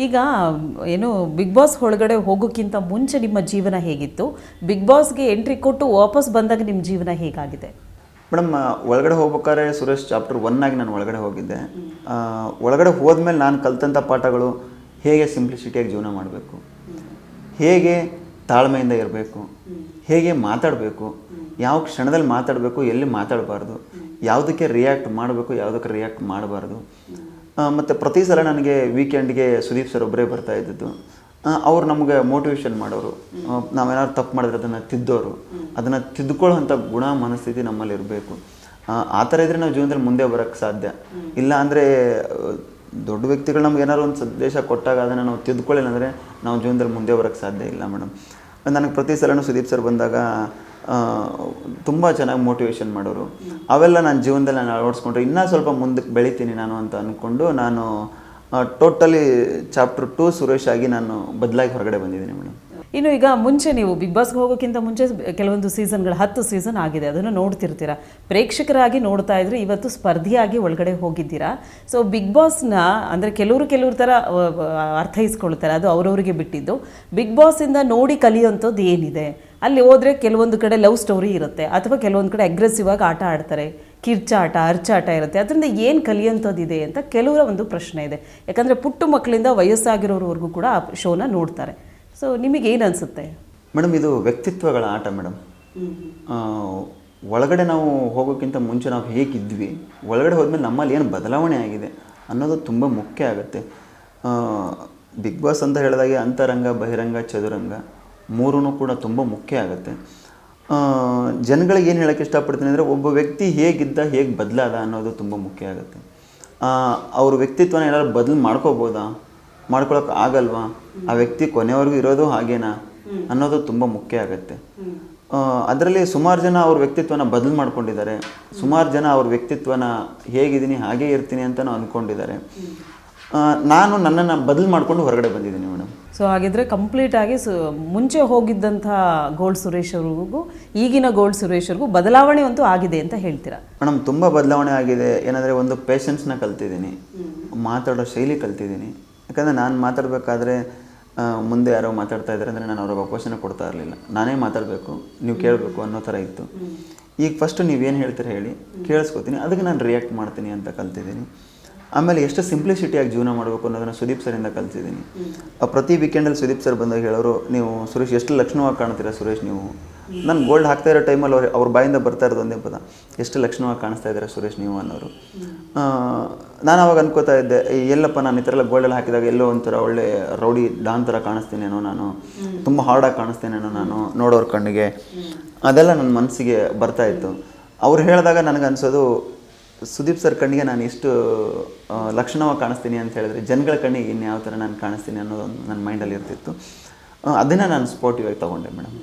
ಈಗ ಏನು big boss ಒಳಗಡೆ ಹೋಗೋಕ್ಕಿಂತ ಮುಂಚೆ ನಿಮ್ಮ ಜೀವನ ಹೇಗಿತ್ತು, ಬಿಗ್ ಬಾಸ್ಗೆ ಎಂಟ್ರಿ ಕೊಟ್ಟು ವಾಪಸ್ ಬಂದಾಗ ನಿಮ್ಮ ಜೀವನ ಹೇಗಾಗಿದೆ? ಮೇಡಮ್, ಒಳಗಡೆ ಹೋಗ್ಬೇಕಾದ್ರೆ ಸುರೇಶ್ ಚಾಪ್ಟರ್ 1 ಆಗಿ ನಾನು ಒಳಗಡೆ ಹೋಗಿದ್ದೆ. ಒಳಗಡೆ ಹೋದ್ಮೇಲೆ ನಾನು ಕಲ್ತಂಥ ಪಾಠಗಳು, ಹೇಗೆ ಸಿಂಪ್ಲಿಸಿಟಿಯಾಗಿ ಜೀವನ ಮಾಡಬೇಕು, ಹೇಗೆ ತಾಳ್ಮೆಯಿಂದ ಇರಬೇಕು, ಹೇಗೆ ಮಾತಾಡಬೇಕು, ಯಾವ ಕ್ಷಣದಲ್ಲಿ ಮಾತಾಡಬೇಕು, ಎಲ್ಲಿ ಮಾತಾಡಬಾರ್ದು, ಯಾವುದಕ್ಕೆ ರಿಯಾಕ್ಟ್ ಮಾಡಬೇಕು, ಯಾವುದಕ್ಕೆ ರಿಯಾಕ್ಟ್ ಮಾಡಬಾರ್ದು. ಮತ್ತು ಪ್ರತಿ ಸಲ ನನಗೆ ವೀಕೆಂಡ್ಗೆ ಸುದೀಪ್ ಸರ್ ಒಬ್ಬರೇ ಬರ್ತಾ ಇದ್ದದ್ದು. ಅವ್ರು ನಮಗೆ ಮೋಟಿವೇಶನ್ ಮಾಡೋರು. ನಾವೇನಾದ್ರು ತಪ್ಪು ಮಾಡಿದ್ರೆ ಅದನ್ನು ತಿದ್ದೋರು. ಅದನ್ನು ತಿದ್ದುಕೊಳ್ಳೋಂಥ ಗುಣ ಮನಸ್ಥಿತಿ ನಮ್ಮಲ್ಲಿ ಇರಬೇಕು. ಆ ಥರ ಇದ್ದರೆ ನಾವು ಜೀವನದಲ್ಲಿ ಮುಂದೆ ಬರೋಕ್ಕೆ ಸಾಧ್ಯ. ಇಲ್ಲ ಅಂದರೆ ದೊಡ್ಡ ವ್ಯಕ್ತಿಗಳು ನಮ್ಗೆ ಏನಾದ್ರು ಒಂದು ಸಂದೇಶ ಕೊಟ್ಟಾಗ ಅದನ್ನು ನಾವು ತಿದ್ದುಕೊಳ್ಳಿಲ್ಲ ಅಂದರೆ ನಾವು ಜೀವನದಲ್ಲಿ ಮುಂದೆ ಬರೋಕ್ಕೆ ಸಾಧ್ಯ ಇಲ್ಲ ಮೇಡಮ್. ನನಗೆ ಪ್ರತಿ ಸಲನೂ ಸುದೀಪ್ ಸರ್ ಬಂದಾಗ ತುಂಬ ಚೆನ್ನಾಗಿ ಮೋಟಿವೇಶನ್ ಮಾಡೋರು. ಅವೆಲ್ಲ ನನ್ನ ಜೀವನದಲ್ಲಿ ನಾನು ಅಳವಡಿಸ್ಕೊಂಡ್ರೆ ಇನ್ನೂ ಸ್ವಲ್ಪ ಮುಂದಕ್ಕೆ ಬೆಳಿತೀನಿ ನಾನು ಅಂತ ಅಂದ್ಕೊಂಡು ನಾನು ಟೋಟಲಿ ಚಾಪ್ಟರ್ 2 ಸುರೇಶ್ ಆಗಿ ನಾನು ಬದಲಾಗಿ ಹೊರಗಡೆ ಬಂದಿದ್ದೀನಿ ಮೇಡಮ್. ಇನ್ನು ಈಗ ಮುಂಚೆ ನೀವು ಬಿಗ್ ಬಾಸ್ಗೆ ಹೋಗೋಕ್ಕಿಂತ ಮುಂಚೆ ಕೆಲವೊಂದು ಸೀಸನ್ಗಳು 10 ಸೀಸನ್ ಆಗಿದೆ, ಅದನ್ನು ನೋಡ್ತಿರ್ತೀರಾ, ಪ್ರೇಕ್ಷಕರಾಗಿ ನೋಡ್ತಾ ಇದ್ರೆ ಇವತ್ತು ಸ್ಪರ್ಧಿಯಾಗಿ ಒಳಗಡೆ ಹೋಗಿದ್ದೀರಾ. ಸೊ ಬಿಗ್ ಬಾಸ್ನ ಅಂದರೆ ಕೆಲವರು ಥರ ಅರ್ಥೈಸ್ಕೊಳ್ತಾರೆ, ಅದು ಅವರವರಿಗೆ ಬಿಟ್ಟಿದ್ದು. ಬಿಗ್ ಬಾಸಿಂದ ನೋಡಿ ಕಲಿಯೋಂಥದ್ದು ಏನಿದೆ? ಅಲ್ಲಿ ಹೋದರೆ ಕೆಲವೊಂದು ಕಡೆ ಲವ್ ಸ್ಟೋರಿ ಇರುತ್ತೆ, ಅಥವಾ ಕೆಲವೊಂದು ಕಡೆ ಅಗ್ರೆಸಿವ್ ಆಗಿ ಆಟ ಆಡ್ತಾರೆ, ಕಿರ್ಚಾಟ ಅರ್ಚಾಟ ಇರುತ್ತೆ. ಅದರಿಂದ ಏನು ಕಲಿಯೋಂಥದ್ದಿದೆ ಅಂತ ಕೆಲವರ ಒಂದು ಪ್ರಶ್ನೆ ಇದೆ. ಯಾಕಂದರೆ ಪುಟ್ಟ ಮಕ್ಕಳಿಂದ ವಯಸ್ಸಾಗಿರೋರ್ವರೆಗೂ ಕೂಡ ಆ ಶೋನ ನೋಡ್ತಾರೆ. ಸೊ ನಿಮಗೇನು ಅನಿಸುತ್ತೆ ಮೇಡಮ್? ಇದು ವ್ಯಕ್ತಿತ್ವಗಳ ಆಟ ಮೇಡಮ್. ಒಳಗಡೆ ನಾವು ಹೋಗೋಕ್ಕಿಂತ ಮುಂಚೆ ನಾವು ಹೇಗಿದ್ವಿ, ಒಳಗಡೆ ಹೋದ್ಮೇಲೆ ನಮ್ಮಲ್ಲಿ ಏನು ಬದಲಾವಣೆ ಆಗಿದೆ ಅನ್ನೋದು ತುಂಬ ಮುಖ್ಯ ಆಗುತ್ತೆ. ಬಿಗ್ ಬಾಸ್ ಅಂತ ಹೇಳಿದಾಗೆ ಅಂತರಂಗ, ಬಹಿರಂಗ, ಚದುರಂಗ ಮೂರೂ ಕೂಡ ತುಂಬ ಮುಖ್ಯ ಆಗುತ್ತೆ. ಜನಗಳಿಗೆ ಏನು ಹೇಳೋಕ್ಕೆ ಇಷ್ಟಪಡ್ತೀನಿ ಅಂದರೆ, ಒಬ್ಬ ವ್ಯಕ್ತಿ ಹೇಗಿದ್ದ, ಹೇಗೆ ಬದಲಾದ ಅನ್ನೋದು ತುಂಬ ಮುಖ್ಯ ಆಗುತ್ತೆ. ಅವ್ರ ವ್ಯಕ್ತಿತ್ವನ ಏನಾದ್ರು ಬದಲು ಮಾಡ್ಕೋಬೋದಾ, ಮಾಡ್ಕೊಳಕ್ಕೆ ಆಗಲ್ವಾ, ಆ ವ್ಯಕ್ತಿ ಕೊನೆವರೆಗೂ ಇರೋದು ಹಾಗೇನಾ ಅನ್ನೋದು ತುಂಬ ಮುಖ್ಯ ಆಗುತ್ತೆ. ಅದರಲ್ಲಿ ಸುಮಾರು ಜನ ಅವ್ರ ವ್ಯಕ್ತಿತ್ವನ ಬದಲು ಮಾಡ್ಕೊಂಡಿದ್ದಾರೆ, ಸುಮಾರು ಜನ ಅವ್ರ ವ್ಯಕ್ತಿತ್ವನ ಹೇಗಿದ್ದೀನಿ ಹಾಗೇ ಇರ್ತೀನಿ ಅಂತಲೂ ಅಂದ್ಕೊಂಡಿದ್ದಾರೆ. ನಾನು ನನ್ನನ್ನು ಬದಲು ಮಾಡಿಕೊಂಡು ಹೊರಗಡೆ ಬಂದಿದ್ದೀನಿ ಮೇಡಮ್. ಸೊ ಹಾಗಿದ್ರೆ ಕಂಪ್ಲೀಟಾಗಿ ಮುಂಚೆ ಹೋಗಿದ್ದಂಥ ಗೋಲ್ಡ್ ಸುರೇಶ್ ಅವ್ರಿಗೂ ಈಗಿನ ಗೋಲ್ಡ್ ಸುರೇಶ್ ಅವ್ರಿಗೂ ಬದಲಾವಣೆ ಅಂತೂ ಆಗಿದೆ ಅಂತ ಹೇಳ್ತೀರಾ? ಮೇಡಮ್, ತುಂಬ ಬದಲಾವಣೆ ಆಗಿದೆ. ಏನಂದರೆ, ಒಂದು ಪೇಷನ್ಸ್ನ ಕಲ್ತಿದ್ದೀನಿ, ಮಾತಾಡೋ ಶೈಲಿ ಕಲ್ತಿದ್ದೀನಿ. ಯಾಕಂದರೆ ನಾನು ಮಾತಾಡಬೇಕಾದ್ರೆ ಮುಂದೆ ಯಾರೋ ಮಾತಾಡ್ತಾ ಇದ್ದಾರೆ ಅಂದರೆ ನಾನು ಅವ್ರಿಗೆ ಅವಕಾಶನ ಕೊಡ್ತಾ ಇರಲಿಲ್ಲ. ನಾನೇ ಮಾತಾಡಬೇಕು, ನೀವು ಕೇಳಬೇಕು ಅನ್ನೋ ಥರ ಇತ್ತು. ಈಗ ಫಸ್ಟು ನೀವೇನು ಹೇಳ್ತೀರ ಹೇಳಿ, ಕೇಳಿಸ್ಕೊತೀನಿ, ಅದಕ್ಕೆ ನಾನು ರಿಯಾಕ್ಟ್ ಮಾಡ್ತೀನಿ ಅಂತ ಕಲ್ತಿದ್ದೀನಿ. ಆಮೇಲೆ ಎಷ್ಟು ಸಿಂಪ್ಲಿಸಿಟಿಯಾಗಿ ಜೀವನ ಮಾಡಬೇಕು ಅನ್ನೋದನ್ನು ಸುದೀಪ್ ಸರಿಂದ ಕಲ್ತಿದ್ದೀನಿ. ಪ್ರತಿ ವೀಕೆಂಡಲ್ಲಿ ಸುದೀಪ್ ಸರ್ ಬಂದಾಗ ಹೇಳೋರು, ನೀವು ಸುರೇಶ್ ಎಷ್ಟು ಲಕ್ಷಣವಾಗಿ ಕಾಣ್ತೀರಾ ಸುರೇಶ್ ನೀವು. ನಾನು ಗೋಲ್ಡ್ ಹಾಕ್ತಾ ಇರೋ ಟೈಮಲ್ಲಿ ಅವ್ರ ಬಾಯಿಂದ ಬರ್ತಾ ಇರೋದು ಒಂದೇ ಪದ, ಎಷ್ಟು ಲಕ್ಷಣವಾಗಿ ಕಾಣಿಸ್ತಾ ಇದ್ದೀರಾ ಸುರೇಶ್ ನೀವು ಅನ್ನೋರು. ನಾನು ಅವಾಗ ಅನ್ಕೋತಾ ಇದ್ದೆ, ಎಲ್ಲಪ್ಪ ನಾನು ಈ ಥರ ಎಲ್ಲ ಗೋಲ್ಡೆಲ್ಲ ಹಾಕಿದಾಗ ಎಲ್ಲೋ ಒಂಥರ ಒಳ್ಳೆ ರೌಡಿ ಡಾನ್ ಥರ ಕಾಣಿಸ್ತೀನೇನೋ ನಾನು, ತುಂಬ ಹಾರ್ಡಾಗಿ ಕಾಣಿಸ್ತೀನೇನೋ ನಾನು ನೋಡೋರ ಕಣ್ಣಿಗೆ. ಅದೆಲ್ಲ ನನ್ನ ಮನಸ್ಸಿಗೆ ಬರ್ತಾಯಿತ್ತು. ಅವ್ರು ಹೇಳಿದಾಗ ನನಗೆ ಅನಿಸೋದು, ಸುದೀಪ್ ಸರ್ ಕಣ್ಣಿಗೆ ನಾನು ಎಷ್ಟು ಲಕ್ಷಣವಾಗಿ ಕಾಣಿಸ್ತೀನಿ ಅಂತ ಹೇಳಿದ್ರೆ ಜನಗಳ ಕಣ್ಣಿಗೆ ಇನ್ನು ಯಾವ ಥರ ನಾನು ಕಾಣಿಸ್ತೀನಿ ಅನ್ನೋದು ನನ್ನ ಮೈಂಡಲ್ಲಿ ಇರ್ತಿತ್ತು. ಅದನ್ನು ನಾನು ಸ್ಪೋರ್ಟಿವ್ ಆಗಿ ತೊಗೊಂಡೆ ಮೇಡಮ್.